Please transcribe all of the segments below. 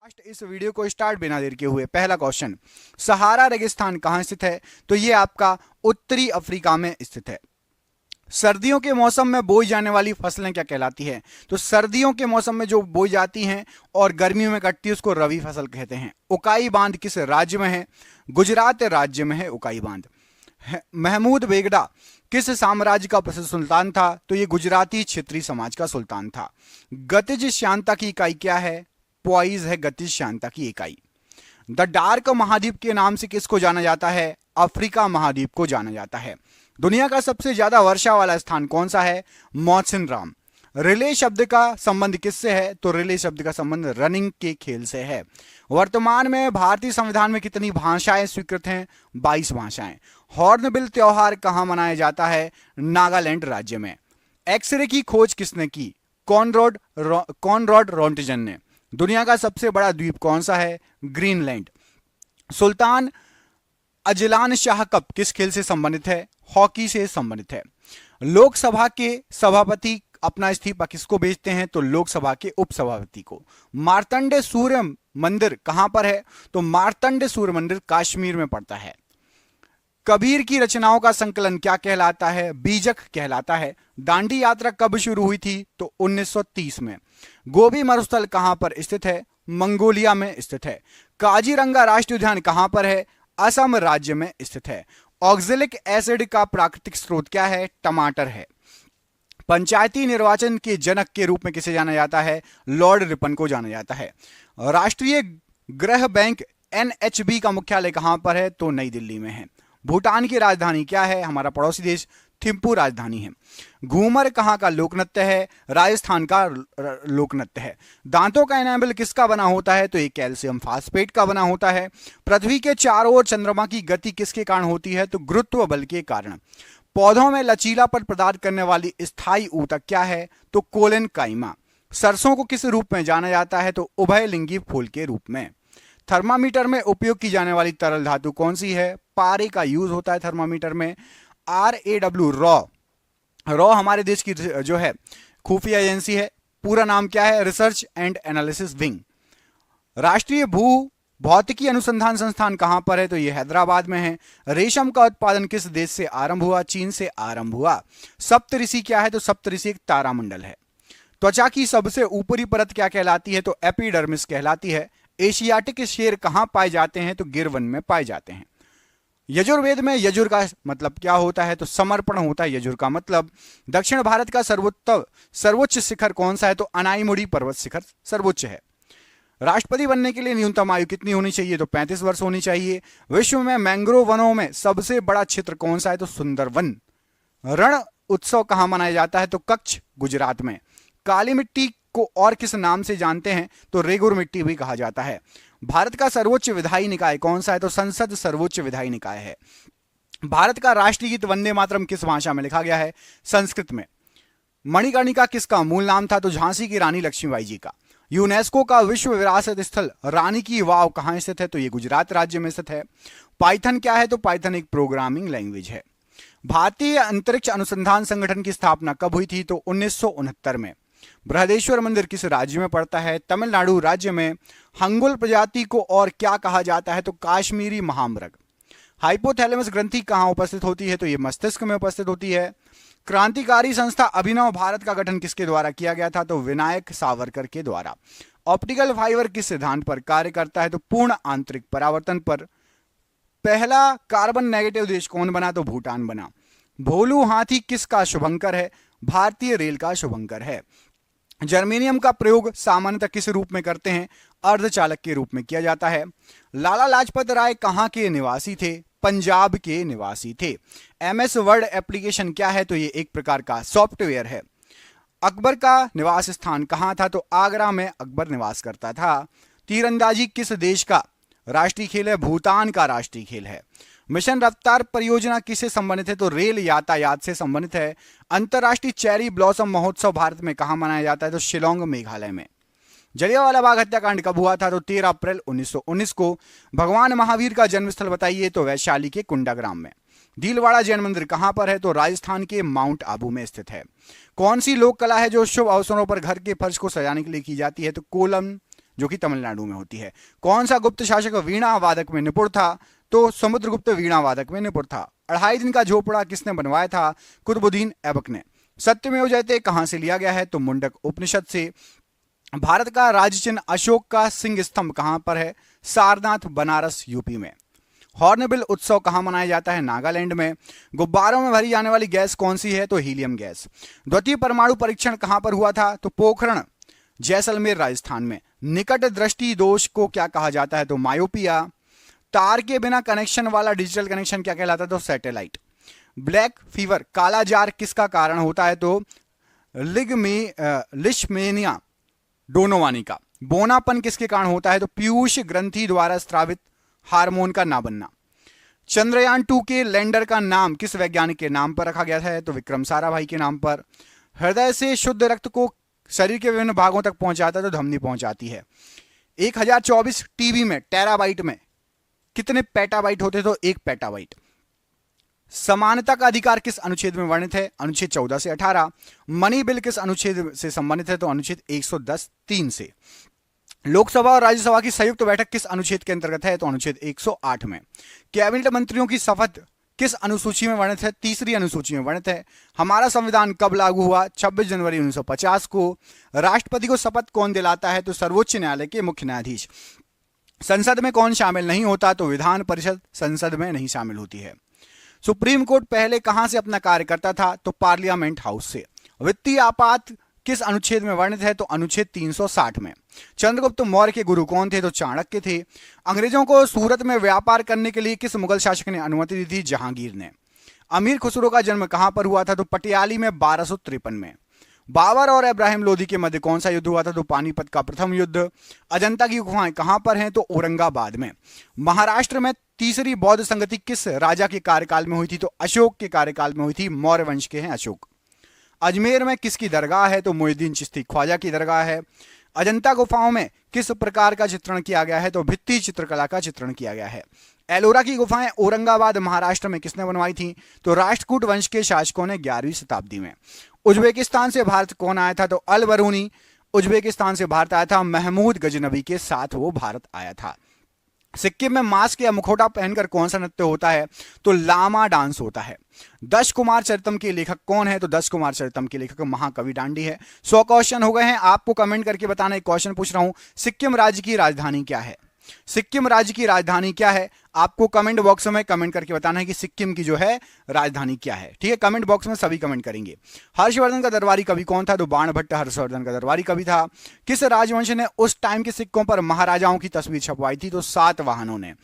इस वीडियो को स्टार्ट बिना देर के हुए पहला क्वेश्चन, सहारा रेगिस्तान कहां स्थित है? तो ये आपका उत्तरी अफ्रीका में स्थित है। सर्दियों के मौसम में बोई जाने वाली फसलें क्या कहलाती है? तो सर्दियों के मौसम में जो बोई जाती हैं और गर्मियों में कटती है उसको रबी फसल कहते हैं। उकाई बांध किस राज्य में है? गुजरात राज्य में है उकाई बांध। महमूद बेगड़ा किस साम्राज्य का प्रसिद्ध सुल्तान था? तो ये गुजराती क्षेत्रीय समाज का सुल्तान था। गतिज श्यानता की इकाई क्या है? पॉइज है गतिज श्यानता की इकाई। द डार्क महाद्वीप के नाम से किसको जाना जाता है? अफ्रीका महाद्वीप को जाना जाता है। दुनिया का सबसे ज्यादा वर्षा वाला स्थान कौन सा है? मौसिनराम। रिले शब्द का संबंध किससे है? तो रिले शब्द का संबंध रनिंग के खेल से है। वर्तमान में भारतीय संविधान में कितनी भाषाएं स्वीकृत हैं? 22 भाषाएं। हॉर्नबिल त्योहार कहां मनाया जाता है? नागालैंड राज्य में। एक्सरे की खोज किसने की? कॉनरॉड रोंटजन ने। दुनिया का सबसे बड़ा द्वीप कौन सा है? Greenland. Sultan Azlan Shah cup किस खेल से संबंधित है? हॉकी से संबंधित है। लोकसभा के सभापति अपना इस्तीफा किसको भेजते हैं? तो लोकसभा के उपसभापति को। मार्तंड सूर्य मंदिर कहां पर है? तो मार्तंड सूर्य मंदिर कश्मीर में पड़ता है। कबीर की रचनाओं का संकलन क्या कहलाता है? बीजक कहलाता है। दांडी यात्रा कब शुरू हुई थी? तो 1930 में। गोबी मरुस्थल कहां पर स्थित है? मंगोलिया में स्थित है। काजीरंगा राष्ट्रीय उद्यान कहां पर है? असम राज्य में स्थित है। ऑक्जेलिक एसिड का प्राकृतिक स्रोत क्या है? टमाटर है। पंचायती निर्वाचन के जनक के रूप में किसे जाना जाता है? लॉर्ड रिपन को जाना जाता है। राष्ट्रीय गृह बैंक NHB का मुख्यालय कहां पर है? तो नई दिल्ली में है। भूटान की राजधानी क्या है? हमारा पड़ोसी देश थिम्पू राजधानी है। घूमर कहां का लोक नृत्य है? राजस्थान का लोक नृत्य है। दांतों का एनामल किसका बना होता है? तो ये कैल्शियम फास्फेट का बना होता है। पृथ्वी के चारों ओर चंद्रमा की गति किसके कारण होती है? तो गुरुत्व बल के कारण। पौधों में लचीलापन प्रदान करने वाली स्थायी ऊतक क्या है? तो कोलेन काइमा। सरसों को किस रूप में जाना जाता है? तो उभयलिंगी फूल के रूप में। थर्मामीटर में उपयोग की जाने वाली तरल धातु कौन सी है? पारे का यूज होता है थर्मामीटर में। RAW रॉ हमारे देश की जो है खुफिया एजेंसी है। पूरा नाम क्या है? Research and analysis wing. राष्ट्रीय भू भौतिकी अनुसंधान संस्थान कहां पर है? तो यह हैदराबाद में है। रेशम का उत्पादन किस देश से आरंभ हुआ? चीन से आरंभ हुआ। सप्तऋषि क्या है? तो सप्तऋषि एक तारामंडल है। त्वचा की सबसे ऊपरी परत क्या कहलाती है? तो एपिडर्मिस कहलाती है। एशियाटिक शेर कहां पाए जाते हैं? तो गिर वन में पाए जाते हैं। यजुर्वेद में यजुर का मतलब क्या होता है? तो समर्पण होता है यजुर का मतलब। दक्षिण भारत का सर्वोच्च शिखर कौन सा है? तो अनाईमुड़ी पर्वत शिखर सर्वोच्च है। राष्ट्रपति बनने के लिए न्यूनतम आयु कितनी होनी चाहिए? तो 35 वर्ष होनी चाहिए। विश्व में मैंग्रोव वनों में सबसे बड़ा क्षेत्र कौन सा है? तो सुंदरवन। रण उत्सव कहां मनाया जाता है? तो कच्छ गुजरात में। काली मिट्टी को और किस नाम से जानते हैं? तो रेगुर मिट्टी भी कहा जाता है। भारत का सर्वोच्च विधायी निकाय कौन सा है? तो संसद सर्वोच्च विधायी निकाय है। भारत का राष्ट्रीय गीत वंदे मातरम किस भाषा में लिखा गया है? संस्कृत में। मणिकर्णिका किसका मूल नाम था? तो झांसी की रानी लक्ष्मीबाई जी का। यूनेस्को का विश्व विरासत स्थल रानी की वाव कहां स्थित है? तो ये गुजरात राज्य में स्थित है। पाइथन क्या है? तो पाइथन एक प्रोग्रामिंग लैंग्वेज है। भारतीय अंतरिक्ष अनुसंधान संगठन की स्थापना कब हुई थी? तो 1969 में। बृहदेश्वर मंदिर किस राज्य में पड़ता है? तमिलनाडु राज्य में। हंगुल प्रजाति को और क्या कहा जाता है? तो काश्मीरी महामृग। हाइपोथैलेमस ग्रंथि कहां उपस्थित होती है? तो यह मस्तिष्क में उपस्थित होती है। क्रांतिकारी संस्था अभिनव भारत का गठन किसके द्वारा किया गया था? तो विनायक सावरकर के द्वारा। ऑप्टिकल फाइबर किस सिद्धांत पर कार्य करता है? तो पूर्ण आंतरिक परावर्तन पर। पहला कार्बन नेगेटिव देश कौन बना? तो भूटान बना। भोलू हाथी किसका शुभंकर है? भारतीय रेल का शुभंकर है। जर्मेनियम का प्रयोग सामान्यतः किस रूप में करते हैं? अर्धचालक के रूप में किया जाता है। लाला लाजपत राय कहां के निवासी थे? पंजाब के निवासी थे। MS वर्ड एप्लीकेशन क्या है? तो ये एक प्रकार का सॉफ्टवेयर है। अकबर का निवास स्थान कहां था? तो आगरा में अकबर निवास करता था। तीरंदाजी किस देश का राष्ट्रीय खेल है? भूटान का राष्ट्रीय खेल है। मिशन रफ्तार परियोजना किससे संबंधित है? तो रेल यातायात से संबंधित है। अंतरराष्ट्रीय चेरी ब्लॉसम महोत्सव भारत में कहां मनाया जाता है? तो शिलोंग मेघालय में। जलियांवाला बाग हत्याकांड कब हुआ था? तो 13 अप्रैल 1919 को। भगवान महावीर का जन्मस्थल बताइए? तो वैशाली के कुंडाग्राम में। भीलवाड़ा जैन मंदिर कहां पर है? तो राजस्थान के माउंट आबू में स्थित है। कौन सी लोक कला है जो शुभ अवसरों पर घर के फर्श को सजाने के लिए की जाती है? तो कोलम जो कि तमिलनाडु में होती है। कौन सा गुप्त शासक वीणा वादक में निपुण था? तो समुद्रगुप्त वीणा वादक में निपुण था। 2.5 दिन का झोपड़ा किसने बनवाया था? कुतुबुद्दीन ऐबक ने। सत्यमेव जयते कहां से लिया गया है? तो मुंडक उपनिषद से। भारत का राज्य चिन्ह अशोक का सिंह स्तंभ कहां पर है? सारनाथ, बनारस, यूपी में। हॉर्नबिल उत्सव कहां मनाया जाता है? नागालैंड में। गुब्बारों में भरी जाने वाली गैस कौन सी है? तो हीलियम गैस। द्वितीय परमाणु परीक्षण कहां पर हुआ था? तो पोखरण, जैसलमेर, राजस्थान में। निकट दृष्टि दोष को क्या कहा जाता है? तो मायोपिया। तार के बिना कनेक्शन वाला डिजिटल कनेक्शन क्या कहलाता है? तो सैटेलाइट। ब्लैक फीवर, काला जार किसका कारण होता है? तो लिशमेनिया डोनोवानी का। बोनापन किसके कारण होता है? तो पीयूष ग्रंथि द्वारा स्रावित हार्मोन का ना बनना। चंद्रयान 2 के लैंडर का नाम किस वैज्ञानिक के नाम पर रखा गया है? तो विक्रम साराभाई के नाम पर। हृदय से शुद्ध रक्त को शरीर के विभिन्न भागों तक पहुंचाता है? तो धमनी पहुंचाती है। 1024 टीबी में, टेराबाइट में कितने पेटाबाइट होते? तो 1 पेटाबाइट। समानता का अधिकार किस अनुच्छेद में वर्णित है? अनुच्छेद 14 से 18। मनी बिल किस अनुच्छेद से संबंधित है? तो अनुच्छेद 110(3) से। लोकसभा और राज्यसभा की संयुक्त बैठक किस अनुच्छेद के अंतर्गत है? तो अनुच्छेद 108 में। कैबिनेट मंत्रियों की शपथ किस अनुसूची में वर्णित है? 3री अनुसूची में वर्णित है। हमारा संविधान कब लागू हुआ? 26 जनवरी 1950 को। राष्ट्रपति को शपथ कौन दिलाता है? तो सर्वोच्च न्यायालय के मुख्य न्यायाधीश। संसद में कौन शामिल नहीं होता? तो विधान परिषद संसद में नहीं शामिल होती है। सुप्रीम कोर्ट पहले कहां से अपना कार्य करता था? तो पार्लियामेंट हाउस से। वित्तीय आपात किस अनुच्छेद में वर्णित है? तो अनुच्छेद 360 में। चंद्रगुप्त मौर्य के गुरु कौन थे? तो चाणक्य थे। अंग्रेजों को सूरत में व्यापार करने के लिए किस मुगल शासक ने अनुमति दी थी? जहांगीर ने। अमीर खुसरो का जन्म कहां पर हुआ था? तो पटियाली में 1253 में। बाबर और इब्राहिम लोदी के मध्य कौन सा युद्ध हुआ था? तो पानीपत का प्रथम युद्ध। अजंता की गुफाएं कहां पर हैं? तो औरंगाबाद में। महाराष्ट्र में तीसरी बौद्ध संगति किस राजा के कार्यकाल में हुई थी? तो अशोक के कार्यकाल में हुई थी। मौर्य वंश के हैं अशोक। अजमेर में किसकी दरगाह है? तो मोइनुद्दीन चिश्ती ख्वाजा की दरगाह है। अजंता गुफाओं में किस प्रकार का चित्रण किया गया है? तो भित्ति चित्रकला का चित्रण किया गया है। एलोरा की गुफाएं औरंगाबाद महाराष्ट्र में किसने बनवाई थी? तो राष्ट्रकूट वंश के शासकों ने 11वीं शताब्दी में। उज्बेकिस्तान से भारत कौन आया था? तो अल बरूनी उज्बेकिस्तान से भारत आया था। महमूद गजनबी के साथ वो भारत आया था। सिक्किम में मास्क या मुखौटा पहनकर कौन सा नृत्य होता है? तो लामा डांस होता है। दश कुमार चरितम के लेखक कौन है? तो दश कुमार चरितम के लेखक महाकवि दांडी है। 100 क्वेश्चन हो गए हैं। आपको कमेंट करके बताना। एक क्वेश्चन पूछ रहा हूं, सिक्किम राज्य की राजधानी क्या है? सिक्किम राज्य की राजधानी क्या है? आपको कमेंट बॉक्स में कमेंट करके बताना है कि सिक्किम की जो है राजधानी क्या है। ठीक है, कमेंट बॉक्स में सभी कमेंट करेंगे। हर्षवर्धन का दरबारी कवि कौन था? तो बाणभट्ट हर्षवर्धन का दरबारी कवि था। किस राजवंश ने उस टाइम के सिक्कों पर महाराजाओं की तस्वीर छपवाई थी? तो सातवाहनों ने।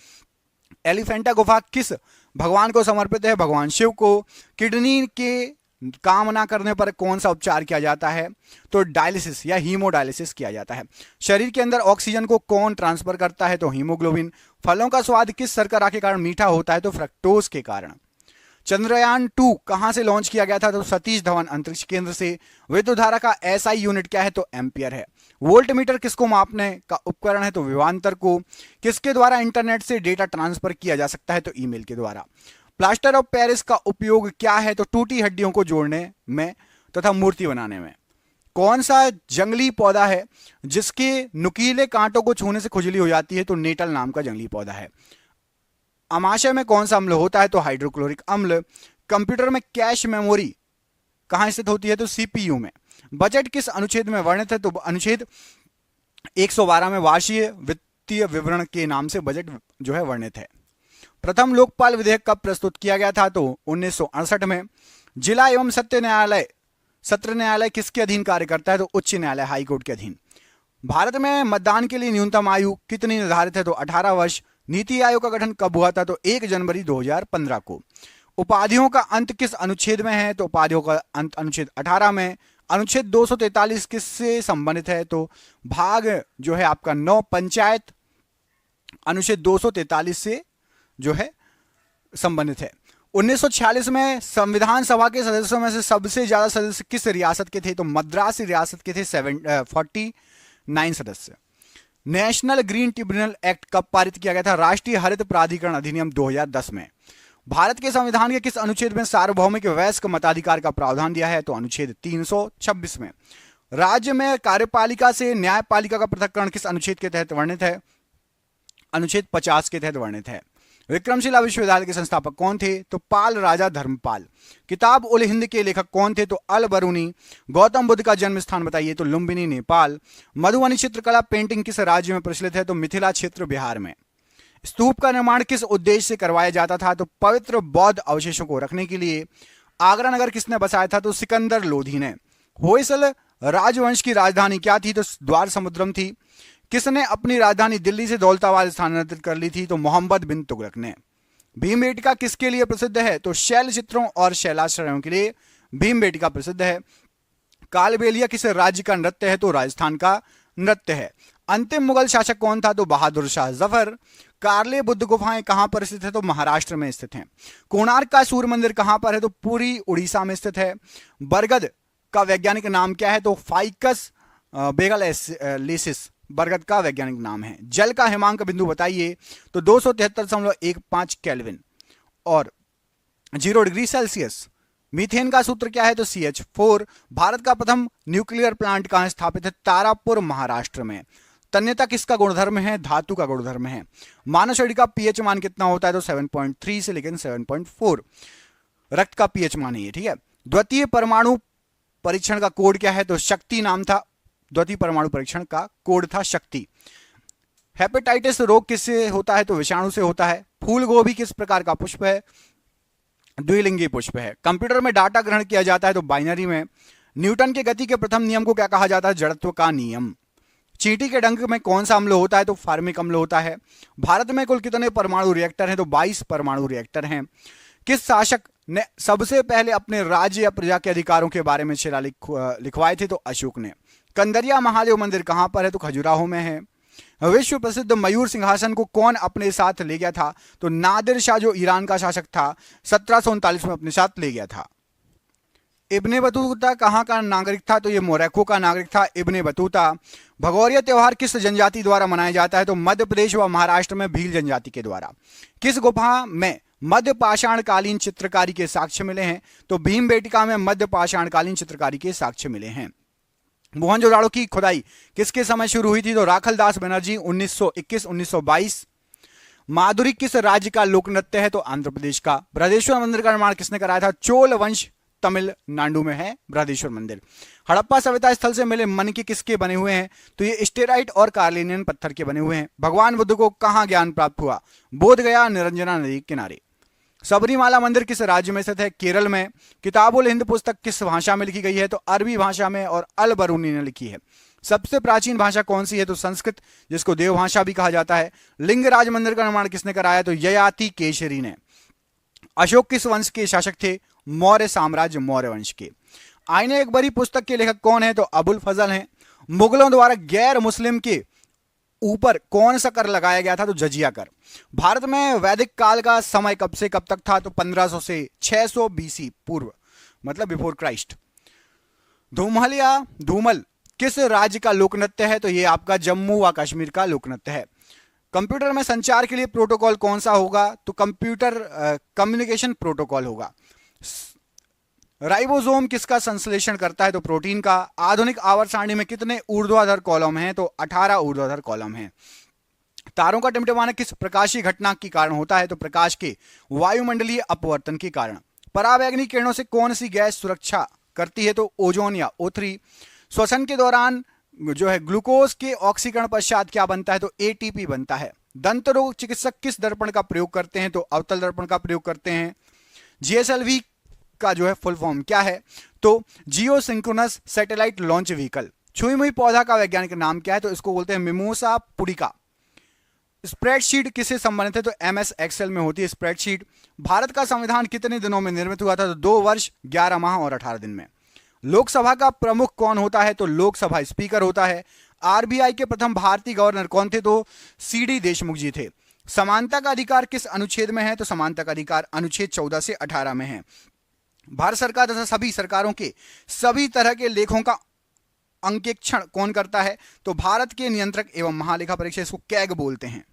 एलिफेंटा गुफा किस भगवान को समर्पित है? भगवान शिव को। किडनी के काम ना करने पर कौन सा उपचार किया जाता है? तो डायलिसिस या हीमोडायलिसिस किया जाता है। शरीर के अंदर ऑक्सीजन को कौन ट्रांसफर करता है? तो हीमोग्लोबिन। फलों का स्वाद किस शर्करा के कारण मीठा होता है? तो फ्रक्टोज के कारण। चंद्रयान 2 कहां से लॉन्च किया गया था? तो सतीश धवन अंतरिक्ष केंद्र से। विद्युत धारा का एसआई यूनिट क्या है? तो एम्पियर है। वोल्टमीटर किसको मापने का उपकरण है? तो विभवांतर को। किसके द्वारा इंटरनेट से डेटा ट्रांसफर किया जा सकता है? तो ईमेल के द्वारा। प्लास्टर ऑफ पेरिस का उपयोग क्या है? तो टूटी हड्डियों को जोड़ने में तथा मूर्ति बनाने में। कौन सा जंगली पौधा है जिसके नुकीले कांटों को छूने से खुजली हो जाती है? तो नेटल नाम का जंगली पौधा है। अमाशय में कौन सा अम्ल होता है? तो हाइड्रोक्लोरिक अम्ल। कंप्यूटर में कैश मेमोरी कहां स्थित होती है? तो सीपीयू में। बजट किस अनुच्छेद में वर्णित है? तो अनुच्छेद 112 में वार्षिक वित्तीय विवरण के नाम से बजट जो है वर्णित है। प्रथम लोकपाल विधेयक कब प्रस्तुत किया गया था? तो 1968 में। जिला एवं सत्र न्यायालय किसके अधीन कार्य करता है? तो उच्च न्यायालय हाईकोर्ट के अधीन। भारत में मतदान के लिए न्यूनतम आयु कितनी निर्धारित है? तो 18 वर्ष। नीति आयोग का गठन कब हुआ था? तो 1 जनवरी 2015 को। उपाधियों का अंत किस अनुच्छेद में है? तो उपाधियों का अंत अनुच्छेद 18 में। अनुच्छेद 243 किससे संबंधित है? तो भाग जो है आपका 9 पंचायत अनुच्छेद 243 से जो है संबंधित है। 1946 में संविधान सभा के सदस्यों में से सबसे ज्यादा सदस्य किस रियासत के थे? तो मद्रास रियासत के थे 49 सदस्य। नेशनल ग्रीन ट्रिब्यूनल एक्ट कब पारित किया गया था? राष्ट्रीय हरित प्राधिकरण अधिनियम 2010 में। भारत के संविधान के किस अनुच्छेद में सार्वभौमिक वयस्क मताधिकार का प्रावधान दिया है? तो अनुच्छेद 326 में। राज्य में कार्यपालिका से न्यायपालिका का पृथक्करण किस अनुच्छेद के तहत वर्णित है? अनुच्छेद 50 के तहत वर्णित है। विक्रमशिला विश्वविद्यालय के संस्थापक कौन थे? तो पाल राजा धर्मपाल। किताब उल हिंद के लेखक कौन थे? तो अल बरूनी। गौतम बुद्ध का जन्म स्थान बताइए? तो लुम्बिनी नेपाल। मधुबनी चित्रकला पेंटिंग किस राज्य में प्रचलित है? तो मिथिला क्षेत्र बिहार में। स्तूप का निर्माण किस उद्देश्य से करवाया जाता था? तो पवित्र बौद्ध अवशेषों को रखने के लिए। आगरा नगर किसने बसाया था? तो सिकंदर लोधी ने। होयसल राजवंश की राजधानी क्या थी? तो द्वार समुद्रम थी। किसने अपनी राजधानी दिल्ली से दौलताबाद स्थानांतरित कर ली थी? तो मोहम्मद बिन तुगलक ने। भीमबेटका किसके लिए प्रसिद्ध है? तो शैल चित्रों और शैलाश्रयों के लिए भीमबेटका प्रसिद्ध है। कालबेलिया किस राज्य का नृत्य है? तो राजस्थान का नृत्य है। अंतिम मुगल शासक कौन था? तो बहादुर शाह जफर। कार्ले बुद्ध गुफाएं कहां पर स्थित है? तो महाराष्ट्र में स्थित हैं। कोणार्क का सूर्य मंदिर कहां पर है? तो पूरी उड़ीसा में स्थित है। बरगद का वैज्ञानिक नाम क्या है? तो फाइकस बेगललेसिस बरगद का वैज्ञानिक नाम है। जल का हिमांक बिंदु बताइए? तो 273.15 केल्विन और 0 डिग्री सेल्सियस। मीथेन का सूत्र क्या है? तो CH4। भारत का प्रथम न्यूक्लियर प्लांट कहां स्थापित है? तारापुर महाराष्ट्र में। तन्यता किसका गुणधर्म है? धातु का गुणधर्म है। मानव शरीर का पीएच मान कितना होता है? तो 7.3 से लेकिन 7.4 रक्त का पीएच मान है ये, ठीक है। द्वितीय परमाणु परीक्षण का कोड क्या है? तो शक्ति नाम था। द्वितीय परमाणु परीक्षण का कोड था शक्ति। हेपेटाइटिस रोग किससे होता है? तो विषाणु से होता है। फूल गोभी किस प्रकार का पुष्प है? द्विलिंगी पुष्प है। कंप्यूटर में डाटा ग्रहण किया जाता है तो बाइनरी में। न्यूटन के गति के प्रथम नियम को क्या कहा जाता है? जड़त्व का नियम। चींटी के डंक में कौन सा अम्ल होता है? तो फार्मिक अम्ल होता है। भारत में कुल कितने परमाणु रिएक्टर हैं? तो 22 परमाणु रिएक्टर हैं। किस शासक ने सबसे पहले अपने राज्य या प्रजा के अधिकारों के बारे में शिलालेख लिखवाए थे? तो अशोक ने। कंदरिया महादेव मंदिर कहां पर है? तो खजुराहो में है। विश्व प्रसिद्ध मयूर सिंहासन को कौन अपने साथ ले गया था? तो नादिर शाह जो ईरान का शासक था 1739 में अपने साथ ले गया था। इब्ने बतूता कहां का नागरिक था? तो ये मोरक्को का नागरिक था इब्ने बतूता। भगौरिया त्योहार किस जनजाति द्वारा मनाया जाता है? तो मध्य प्रदेश व महाराष्ट्र में भील जनजाति के द्वारा। किस गुफा में मध्य पाषाणकालीन चित्रकारी के साक्ष्य मिले हैं? तो भीमबेटका में मध्य पाषाणकालीन चित्रकारी के साक्ष्य मिले हैं। मोहनजोदाड़ो की खुदाई किसके समय शुरू हुई थी? तो राखलदास बनर्जी 1921-1922। माधुरी किस राज्य का लोक नृत्य है? तो आंध्र प्रदेश का। बृहदेश्वर मंदिर का निर्माण किसने कराया था? चोल वंश तमिलनाडु में है बृहदेश्वर मंदिर। हड़प्पा सभ्यता स्थल से मिले मनके किसके बने हुए हैं? तो ये स्टेराइट और कार्लिनियन पत्थर के बने हुए हैं। भगवान बुद्ध को कहां ज्ञान प्राप्त हुआ? बोध गया निरंजना नदी के किनारे। सबरीमाला मंदिर किस राज्य में स्थित है? केरल में। किताब उल हिंद पुस्तक किस भाषा में लिखी गई है? तो अरबी भाषा में और अल बरूनी ने लिखी है। सबसे प्राचीन भाषा कौन सी है? तो संस्कृत, जिसको देवभाषा भी कहा जाता है। लिंगराज मंदिर का निर्माण किसने कराया? तो ययाति केशरी ने। अशोक किस वंश के शासक थे? मौर्य साम्राज्य मौर्य वंश के। आईने अकबरी पुस्तक के लेखक कौन है? तो अबुल फजल हैं। मुगलों द्वारा गैर मुस्लिम के ऊपर कौन सा कर लगाया गया था? तो जजिया कर। भारत में वैदिक काल का समय कब से कब तक था? तो 1500 से 600 BC पूर्व, मतलब बिफोर क्राइस्ट। धूमल किस राज्य का लोक नृत्य है? तो ये आपका जम्मू व कश्मीर का लोक नृत्य है। कंप्यूटर में संचार के लिए प्रोटोकॉल कौन सा होगा? तो कंप्यूटर कम्युनिकेशन प्रोटोकॉल होगा। राइबोसोम किसका संश्लेषण करता है? तो प्रोटीन का। आधुनिक आवर्त सारणी में कितने ऊर्ध्वाधर कॉलम हैं? तो 18 ऊर्ध्वाधर कॉलम हैं। तारों का टिमटिमाना किस प्रकाशीय घटना के कारण होता है? तो प्रकाश के वायुमंडलीय अपवर्तन के कारण। परावैंगनी किरणों से कौन सी गैस सुरक्षा करती है? तो ओजोन या O3। श्वसन के दौरान जो है ग्लूकोज के ऑक्सीकरण पश्चात क्या बनता है? तो ATP बनता है। दंत रोग चिकित्सक किस दर्पण का प्रयोग करते हैं? तो अवतल दर्पण का प्रयोग करते हैं। GSLV का जो है फुल फॉर्म क्या है? तो जियो सिंक्रोनस सैटेलाइट लॉन्च व्हीकल। छुई मुई पौधा का वैज्ञानिक नाम क्या है? तो इसको बोलते हैं मिमोसा पुडिका। स्प्रेडशीट किससे संबंधित है? तो MS Excel में होती है स्प्रेडशीट। भारत का संविधान कितने दिनों में निर्मित हुआ था? तो 2 वर्ष 11 माह और 18 दिन में। लोकसभा का प्रमुख कौन होता है? तो लोकसभा स्पीकर होता है। RBI के प्रथम भारतीय गवर्नर कौन थे? तो CD देशमुख जी थे। समानता का अधिकार किस अनुच्छेद में है? तो समानता का अधिकार अनुच्छेद 14 से 18 में है। भारत सरकार तथा सभी सरकारों के सभी तरह के लेखों का अंकेक्षण कौन करता है? तो भारत के नियंत्रक एवं महालेखा परीक्षक, इसको कैग बोलते हैं।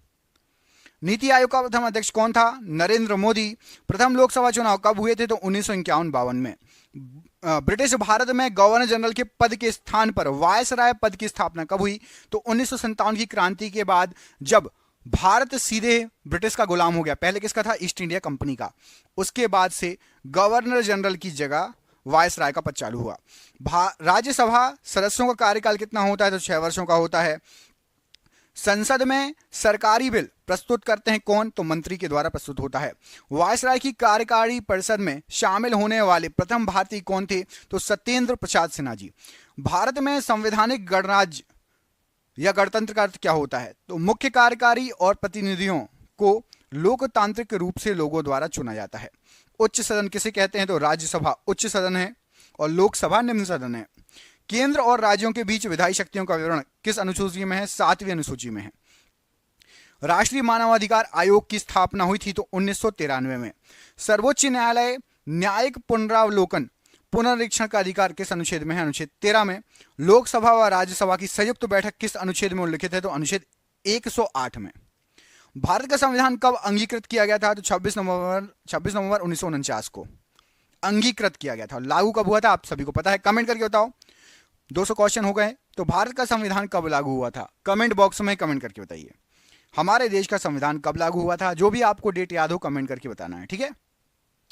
नीति आयोग का प्रथम अध्यक्ष कौन था? नरेंद्र मोदी। प्रथम लोकसभा चुनाव कब हुए थे? तो 1951-52 में। ब्रिटिश भारत में गवर्नर जनरल के पद के स्थान पर वायसराय पद की स्थापना कब हुई? तो 1957 की क्रांति के बाद, जब भारत सीधे ब्रिटिश का गुलाम हो गया। पहले किसका था? ईस्ट इंडिया कंपनी का। उसके बाद से गवर्नर जनरल की जगह वायसराय का पद चालू हुआ। राज्यसभा सदस्यों का कार्यकाल कितना होता है? तो 6 वर्षों का होता है। संसद में सरकारी बिल प्रस्तुत करते हैं कौन? तो मंत्री के द्वारा प्रस्तुत होता है। वायसराय की कार्यकारी परिषद में शामिल होने वाले प्रथम भारतीय कौन थे? तो सत्येंद्र प्रसाद सिन्हा जी। भारत में संवैधानिक गणराज्य या गणतंत्र का अर्थ क्या होता है? तो मुख्य कार्यकारी और प्रतिनिधियों को लोकतांत्रिक रूप से लोगों द्वारा चुना जाता है। उच्च सदन किसे कहते हैं? तो राज्यसभा उच्च सदन है और लोकसभा निम्न सदन है। केंद्र और राज्यों के बीच विधायी शक्तियों का विवरण किस अनुसूची में है? 7वीं अनुसूची में है। राष्ट्रीय मानवाधिकार आयोग की स्थापना हुई थी तो 1993 में। सर्वोच्च न्यायालय न्यायिक पुनरावलोकन पुनरीक्षण का अधिकार किस अनुच्छेद में है? अनुच्छेद 13 में। लोकसभा व राज्यसभा की संयुक्त बैठक किस अनुच्छेद में उल्लिखित है? तो अनुच्छेद 108 में। भारत का संविधान कब अंगीकृत किया गया था? तो 26 नवंबर 1949 को अंगीकृत किया गया था। लागू कब हुआ था? आप सभी को पता है, कमेंट करके बताओ। 200 क्वेश्चन हो गए। तो भारत का संविधान कब लागू हुआ था? कमेंट बॉक्स में कमेंट करके बताइए। हमारे देश का संविधान कब लागू हुआ था? जो भी आपको डेट याद हो कमेंट करके बताना है, ठीक है?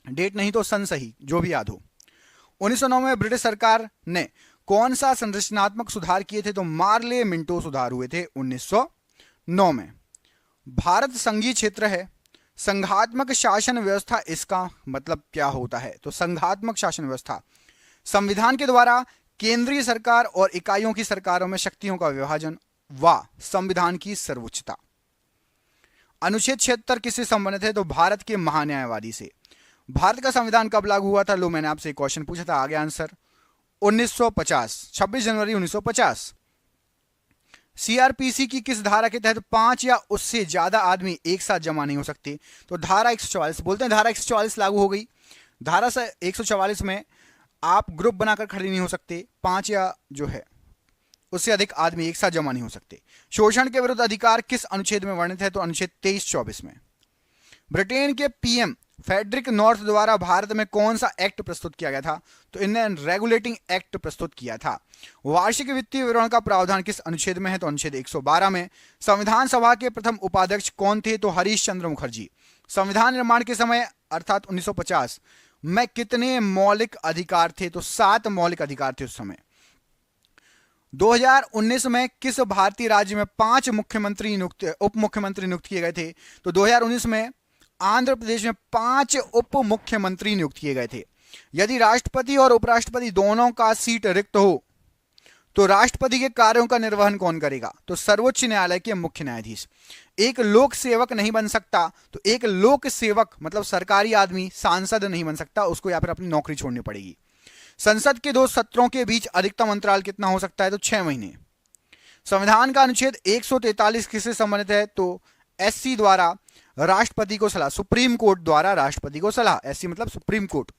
डेट नहीं तो सन सही, जो भी याद हो। 1909 में ब्रिटिश सरकार ने कौन सा संरचनात्मक सुधार किए थे? तो मार्ले मिंटो सुधार हुए थे 1909 में। भारत संघीय क्षेत्र है। संघात्मक शासन व्यवस्था, इसका मतलब क्या होता है? तो संघात्मक शासन व्यवस्था संविधान के द्वारा केंद्रीय सरकार और इकाइयों की सरकारों में शक्तियों का विभाजन व संविधान की सर्वोच्चता। अनुच्छेद 76 किससे संबंधित है? तो भारत के महान्यायवादी से। भारत का संविधान कब लागू हुआ था? लो, मैंने आपसे एक क्वेश्चन पूछा था, आ गया आंसर। 1950, 26 जनवरी 1950। सीआरपीसी की किस धारा के तहत 5 या उससे ज्यादा आदमी एक साथ जमा नहीं हो सकते? तो धारा 144 बोलते हैं। धारा 144 लागू हो गई। धारा 144 में आप ग्रुप बनाकर खड़े नहीं हो सकते। 5 या जो है उससे अधिक आदमी एक साथ जमा नहीं हो सकते। शोषण के विरुद्ध अधिकार किस अनुच्छेद में वर्णित है? तो अनुच्छेद 23-24 में। ब्रिटेन के पीएम फेडरिक नॉर्थ द्वारा भारत में कौन सा एक्ट प्रस्तुत किया गया था? तो इन्हें रेगुलेटिंग एक्ट प्रस्तुत किया था। वार्षिक वित्तीय विवरण का प्रावधान किस अनुच्छेद में है? तो अनुच्छेद 112 में। संविधान सभा के प्रथम उपाध्यक्ष कौन थे? तो हरीश चंद्र मुखर्जी। संविधान निर्माण के समय अर्थात 1950 में कितने मौलिक अधिकार थे? तो 7 मौलिक अधिकार थे उस समय। 2019 में किस भारतीय राज्य में 5 मुख्यमंत्री उप मुख्यमंत्री नियुक्त किए गए थे? तो 2019 में आंध्र प्रदेश में 5 उप मुख्यमंत्री नियुक्त किए गए थे। यदि राष्ट्रपति और उपराष्ट्रपति दोनों का सीट रिक्त हो तो राष्ट्रपति के कार्यों का निर्वहन कौन करेगा? तो सर्वोच्च न्यायालय के मुख्य न्यायाधीश। एक लोक सेवक नहीं बन सकता, तो एक लोक सेवक मतलब सरकारी आदमी सांसद नहीं बन सकता, उसको या फिर अपनी नौकरी छोड़नी पड़ेगी। संसद के 2 सत्रों के बीच अधिकतम अंतराल कितना हो सकता है? तो 6 महीने। संविधान का अनुच्छेद 143 किससे संबंधित है? तो एससी द्वारा राष्ट्रपति को सलाह, सुप्रीम कोर्ट द्वारा राष्ट्रपति को सलाह, एससी मतलब सुप्रीम कोर्ट।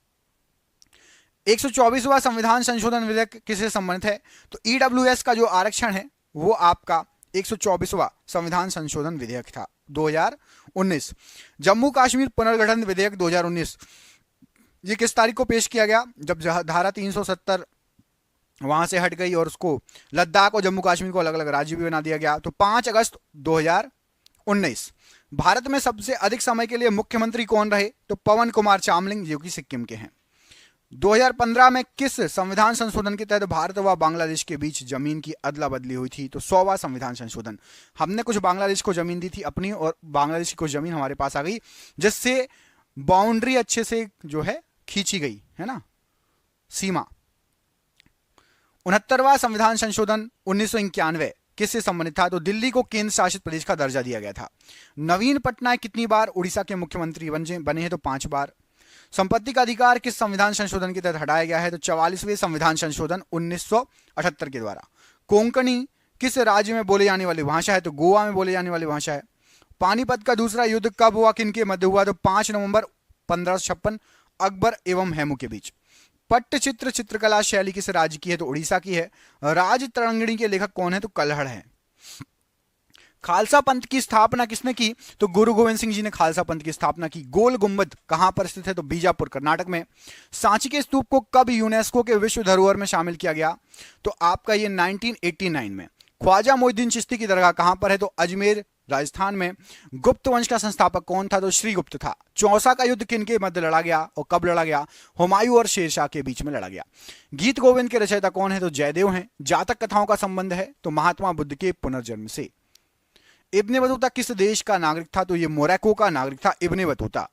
124वां संविधान संशोधन विधेयक किससे संबंधित है? तो ईडब्ल्यूएस का जो आरक्षण है वो आपका 124वां संविधान संशोधन विधेयक था 2019। जम्मू कश्मीर पुनर्गठन विधेयक 2019 ये किस तारीख को पेश किया गया? जब धारा 370 वहां से हट गई और उसको लद्दाख और जम्मू कश्मीर को अलग अलग राज्य भी बना दिया गया। तो 5 अगस्त 2019। भारत में सबसे अधिक समय के लिए मुख्यमंत्री कौन रहे? तो पवन कुमार चामलिंग जो कि सिक्किम के हैं। 2015 में किस संविधान संशोधन के तहत भारत व बांग्लादेश के बीच जमीन की अदला बदली हुई थी? तो 100वां संविधान संशोधन। हमने कुछ बांग्लादेश को जमीन दी थी अपनी और बांग्लादेश की कुछ जमीन हमारे पास आ गई, जिससे बाउंड्री अच्छे से जो है खींची गई है ना, सीमा। 69वां संविधान संशोधन 1991 किससे संबंधित था? तो दिल्ली को केंद्र शासित प्रदेश का दर्जा दिया गया था। नवीन पटनायक कितनी बार उड़ीसा के मुख्यमंत्री बने हैं? तो 5 बार। संपत्ति का अधिकार किस संविधान संशोधन के तहत हटाया गया है? तो 44वें संविधान संशोधन 1978 के द्वारा। कोंकणी किस राज्य में बोले जाने वाली भाषा है? तो गोवा में बोले जाने वाली भाषा है। पानीपत का दूसरा युद्ध कब हुआ, किनके मध्य हुआ? तो 5 नवंबर 1556 अकबर एवं हेमू के बीच। पट्टचित्र चित्रकला शैली किस राज्य की है? तो उड़ीसा की है। राज तरंगिणी के लेखक कौन है? तो कल्हड़ है। खालसा पंथ की स्थापना किसने की? तो गुरु गोविंद सिंह जी ने खालसा पंथ की स्थापना की। गोल गुंबद कहां पर स्थित है? तो बीजापुर कर्नाटक में। सांची के स्तूप को कब यूनेस्को के विश्व धरोहर में शामिल किया गया? तो आपका ये 1989 में। ख्वाजा मोइनुद्दीन चिश्ती की दरगाह कहां पर है? तो अजमेर राजस्थान में। गुप्त वंश का संस्थापक कौन था? तो श्रीगुप्त था। चौसा का युद्ध किन के मध्य लड़ा गया और कब लड़ा गया? हुमायूं और शेरशाह के बीच में लड़ा गया। गीत गोविंद के रचयिता कौन है? तो जयदेव हैं। जातक कथाओं का संबंध है तो महात्मा बुद्ध के पुनर्जन्म से। इब्ने बतूता किस देश का नागरिक था? तो ये मोरक्को का नागरिक था इब्ने बतूता।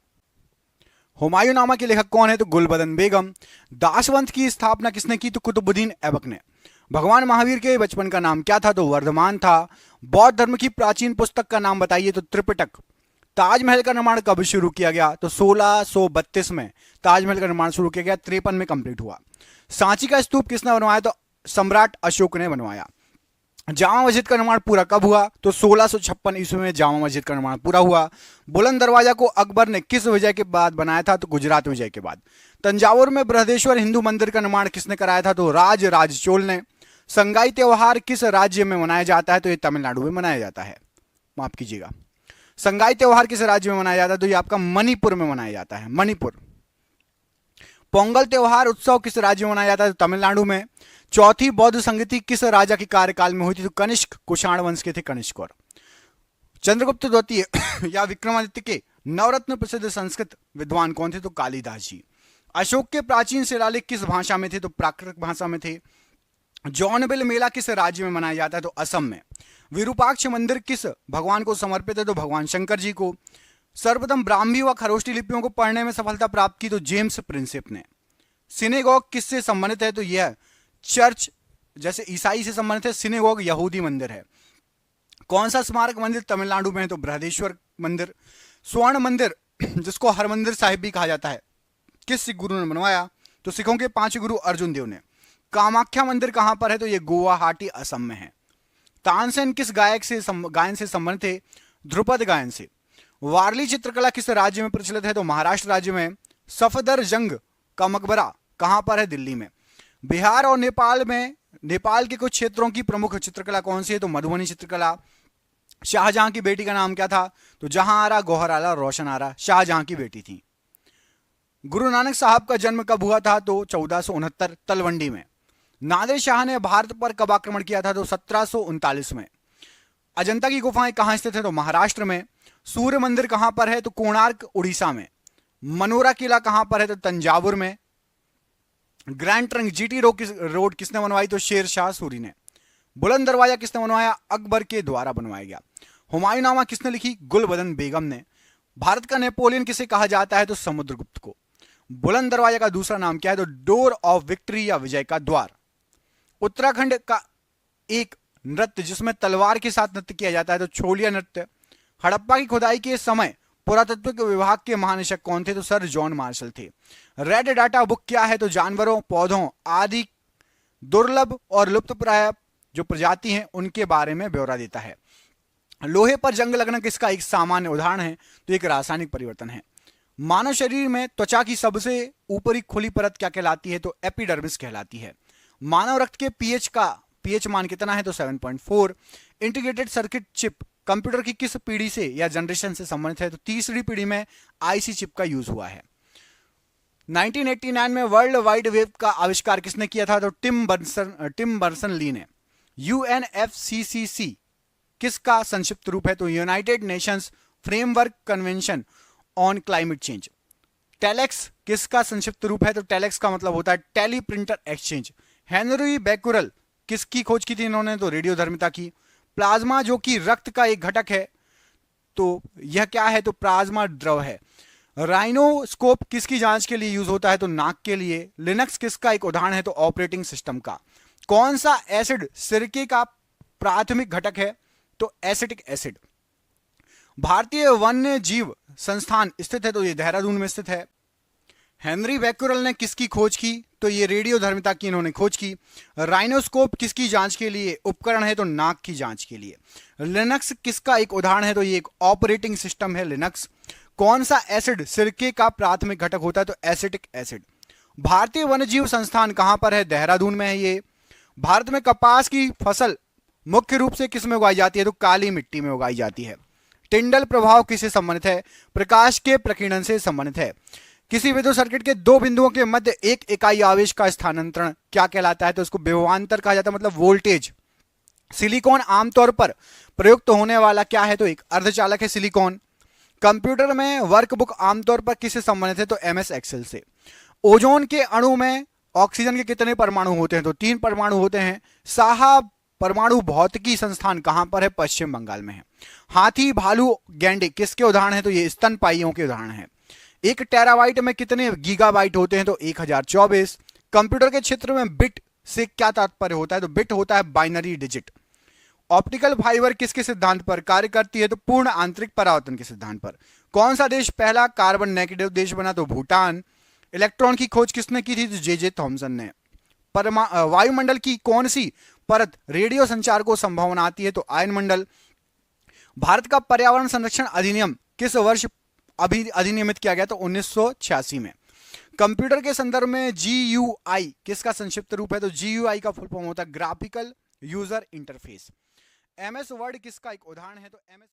हुमायूंनामा के लेखक कौन है? तो गुलबदन बेगम। दासवंत की स्थापना किसने की? तो कुतुबुद्दीन ऐबक ने। भगवान महावीर के बचपन का नाम क्या था? तो वर्धमान था। बौद्ध धर्म की प्राचीन पुस्तक का नाम बताइए? तो त्रिपिटक। ताजमहल का निर्माण कब शुरू किया गया? तो 1632 में ताजमहल का निर्माण शुरू किया गया, 53 में कंप्लीट हुआ। सांची का स्तूप किसने बनवाया? तो सम्राट अशोक ने बनवाया। जामा मस्जिद का निर्माण पूरा कब हुआ? तो 1656 ईस्वी में जामा मस्जिद का निर्माण पूरा हुआ। बुलंद दरवाजा को अकबर ने किस विजय के बाद बनाया था? तो गुजरात विजय के बाद। तंजावुर में बृहदेश्वर हिंदू मंदिर का निर्माण किसने कराया था? तो राज चोल ने। संगाई त्योहार किस राज्य में मनाया जाता है? तो ये तमिलनाडु में मनाया जाता है, माफ कीजिएगा। संगाई त्योहार किस राज्य में मनाया जाता है? तो ये आपका मणिपुर में मनाया जाता है, मणिपुर। पोंगल त्योहार उत्सव किस राज्य में मनाया जाता है? तो तमिलनाडु में। चौथी बौद्ध संगति किस राजा के कार्यकाल में हुई थी? तो कनिष्क कुषाण वंश के थे कनिष्क। और चंद्रगुप्त द्वितीय या विक्रमादित्य के नवरत्न प्रसिद्ध संस्कृत विद्वान कौन थे? तो कालिदास जी। अशोक के प्राचीन शिलालेख किस भाषा में थे? तो प्राकृत भाषा में थे। जौनबिल मेला किस राज्य में मनाया जाता है? तो असम में। विरूपाक्ष मंदिर किस भगवान को समर्पित है? तो भगवान शंकर जी को। सर्वप्रथम ब्राह्मी व खरोष्टी लिपियों को पढ़ने में सफलता प्राप्त की? तो जेम्स प्रिंसिप ने। सिनेगॉग किससे संबंधित है? तो यह चर्च, जैसे ईसाई से संबंधित है, सिनेगॉग यहूदी मंदिर है। कौन सा स्मारक मंदिर तमिलनाडु में है? तो बृहदेश्वर मंदिर। स्वर्ण मंदिर जिसको हरमंदिर साहिब भी कहा जाता है, किस सिख गुरु ने बनवाया? तो सिखों के 5 गुरु अर्जुन देव ने। कामाख्या मंदिर कहां पर है? तो ये गुवाहाटी असम में है। तानसेन किस गायन से संबंधित थे? ध्रुपद गायन से। वारली चित्रकला किस राज्य में प्रचलित है? तो महाराष्ट्र राज्य में। सफदरजंग का मकबरा कहां पर है? दिल्ली में। बिहार और नेपाल में, नेपाल के कुछ क्षेत्रों की प्रमुख चित्रकला कौन सी है? तो मधुबनी चित्रकला। शाहजहां की बेटी का नाम क्या था? तो जहां आरा, गौहर आरा, रोशन आरा शाहजहां की बेटी थी। गुरु नानक साहब का जन्म कब हुआ था? तो 1469 तलवंडी में। नादिर शाह ने भारत पर कब आक्रमण किया था? तो 1739 में। अजंता की गुफाएं कहां स्थित है? तो महाराष्ट्र में। सूर्य मंदिर कहां पर है? तो कोणार्क उड़ीसा में। मनोरा किला कहां पर है? तो तंजावुर में। ग्रैंड ट्रंक जीटी रोड किसने बनवाई? तो शेर शाह सूरी ने। बुलंद दरवाजा किसने बनवाया? अकबर के द्वारा बनवाया गया। हुमायूंनामा किसने लिखी? गुलबदन बेगम ने। भारत का नेपोलियन किसे कहा जाता है? तो समुद्रगुप्त को। बुलंद दरवाजा का दूसरा नाम क्या है? तो डोर ऑफ विक्ट्री या विजय का द्वार। उत्तराखंड का एक नृत्य जिसमें तलवार के साथ नृत्य किया जाता है तो छोलिया नृत्य। हड़प्पा की खुदाई के समय पुरातत्व विभाग के महानिदेशक कौन थे? तो सर जॉन मार्शल थे। रेड डाटा बुक क्या है? तो जानवरों, पौधों आदि दुर्लभ और लुप्तप्राय जो प्रजाति हैं उनके बारे में ब्यौरा देता है। लोहे पर जंग लगना किसका एक सामान्य उदाहरण है? तो एक रासायनिक परिवर्तन है। मानव शरीर में त्वचा की सबसे ऊपरी खुली परत क्या कहलाती है? तो एपिडर्मिस कहलाती है। मानव रक्त के पीएच मान कितना है? तो 7.4। इंटीग्रेटेड सर्किट चिप कंप्यूटर की किस पीढ़ी से या जनरेशन से संबंधित है? तो तीसरी पीढ़ी में आईसी चिप का यूज हुआ है। 1989 में वर्ल्ड वाइड वेब का आविष्कार किसने किया था? तो टिम बर्सन ली ने। यूएनएफसीसीसी किसका संक्षिप्त रूप है? तो United Nations framework convention on climate change. Telex किसका संक्षिप्त रूप है? तो टेलेक्स का मतलब होता है teleprinter exchange. Henry Becquerel किसकी खोज की थी इन्होंने? तो रेडियोधर्मिता की। प्लाज्मा जो कि रक्त का एक घटक है, तो यह क्या है? तो प्लाज्मा द्रव है। राइनोस्कोप किसकी जांच के लिए यूज होता है? तो नाक के लिए। लिनक्स किसका एक उदाहरण है? तो ऑपरेटिंग सिस्टम का। कौन सा एसिड सिरके का प्राथमिक घटक है? तो एसिटिक एसिड। भारतीय वन्य जीव संस्थान स्थित है? तो ये देहरादून में स्थित है। हेनरी बैकुरल ने किसकी खोज की? तो ये रेडियोधर्मिता की इन्होंने खोज की। राइनोस्कोप किसकी जांच के लिए उपकरण है? तो नाक की जांच के लिए। लिनक्स किसका एक उदाहरण है? तो ये एक ऑपरेटिंग सिस्टम है लिनक्स। कौन सा एसिड सिरके का प्राथमिक घटक होता है? तो एसिटिक एसिड। भारतीय वन्यजीव संस्थान कहां पर है? देहरादून में है ये। भारत में कपास की फसल मुख्य रूप से किस में उगाई जाती है? तो काली मिट्टी में उगाई जाती है। टिंडल प्रभाव किससे संबंधित है? प्रकाश के प्रकीर्णन से संबंधित है। किसी विद्युत सर्किट के दो बिंदुओं के मध्य एक इकाई आवेश का स्थानांतरण क्या कहलाता है? तो उसको विभवांतर कहा जाता है, मतलब वोल्टेज। सिलिकॉन आमतौर पर प्रयुक्त होने वाला क्या है? तो एक अर्धचालक है सिलिकॉन। कंप्यूटर में वर्कबुक आमतौर पर किससे संबंधित है? तो एमएस एक्सेल से। ओजोन के अणु में ऑक्सीजन के कितने परमाणु होते हैं? तो 3 परमाणु होते हैं। साहा परमाणु भौतिकी संस्थान कहां पर है? पश्चिम बंगाल में है। हाथी, भालू, गैंडे किसके उदाहरण है? तो ये स्तनपायियों के उदाहरण है। 1 टेराबाइट में कितने गीगाबाइट होते हैं? तो 1024। कंप्यूटर के क्षेत्र में बिट से क्या तात्पर्य होता है? तो बिट होता है बाइनरी डिजिट। ऑप्टिकल फाइबर किसके सिद्धांत पर कार्य करती है? तो पूर्ण आंतरिक परावर्तन के सिद्धांत पर। कौन सा देश पहला कार्बन नेगेटिव देश बना? तो भूटान। इलेक्ट्रॉन की खोज किसने की थी? तो जे थॉमसन ने। वायुमंडल की कौन सी परत रेडियो संचार को संभव बनाती है? तो आयनमंडल। भारत का पर्यावरण संरक्षण अधिनियम किस वर्ष अधिनियमित किया गया? तो 1986 में। कंप्यूटर के संदर्भ में GUI किसका संक्षिप्त रूप है? तो GUI का फुल फॉर्म होता है graphical user interface. MS word किसका एक उदाहरण है? तो MS